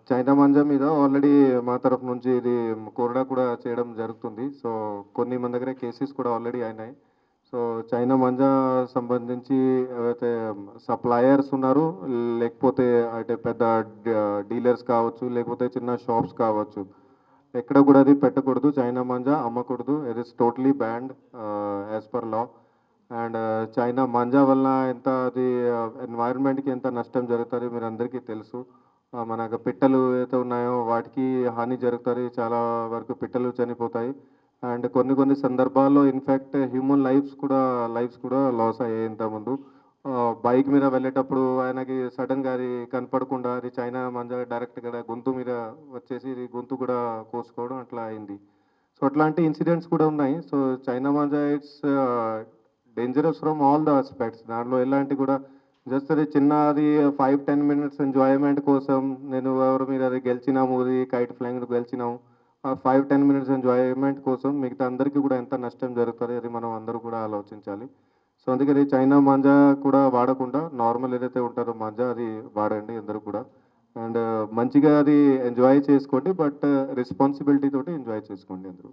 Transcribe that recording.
China manja మీద already మా తరపు నుంచి ఇది కొరడా కూడా చేయడం జరుగుతుంది. సో, కొన్ని మన దగ్గర కేసెస్ కూడా ఆల్రెడీ అయినాయి. సో, చైనా మాంజా సంబంధించి ఏవైతే సప్లయర్స్ ఉన్నారో, లేకపోతే అంటే పెద్ద డీలర్స్ కావచ్చు, లేకపోతే చిన్న షాప్స్ కావచ్చు. ఎక్కడ కూడా అది పెట్టకూడదు. చైనా మాంజా అమ్మకూడదు. It is totally banned as per law. And China manja వల్ల ఎంత అది ఎన్వైరన్మెంట్‌కి ఎంత నష్టం జరుగుతుంది మీరందరికీ తెలుసు. మనకు పిట్టలు ఏవైతే ఉన్నాయో వాటికి హాని జరుగుతుంది. చాలా వరకు పిట్టలు చనిపోతాయి. అండ్ కొన్ని కొన్ని సందర్భాల్లో ఇన్‌ఫాక్ట్ హ్యూమన్ లైఫ్స్ కూడా లాస్ అయ్యాయి ఇంతకుముందు. బైక్ మీద వెళ్ళేటప్పుడు ఆయనకి సడెన్‌గా అది కనపడకుండా అది చైనా మాంజా డైరెక్ట్‌గా గొంతు మీద వచ్చేసి ఇది గొంతు కూడా కోసుకోవడం అట్లా అయింది. సో, అట్లాంటి ఇన్సిడెంట్స్ కూడా ఉన్నాయి. So, China manja it's dangerous from all the aspects. దాంట్లో ఎలాంటి కూడా జస్ట్ అది చిన్న అది 5, 10 మినిట్స్ ఎంజాయ్‌మెంట్ కోసం నేను ఎవరి మీద అది గెలిచినాము, ఇది కైట్ ఫ్లయింగ్‌లో గెలిచినాము. ఆ 5, 10 మినిట్స్ ఎంజాయ్‌మెంట్ కోసం మిగతా అందరికీ కూడా ఎంత నష్టం జరుగుతది అది మనం అందరూ కూడా ఆలోచించాలి. సో, అందుకని చైనా మాంజా కూడా వాడకుండా నార్మల్ ఏదైతే ఉంటారో మాంజా అది వాడండి అందరూ కూడా. అండ్ మంచిగా అది ఎంజాయ్ చేసుకోండి. బట్ రెస్పాన్సిబిలిటీ తోటి ఎంజాయ్ చేసుకోండి అందరూ.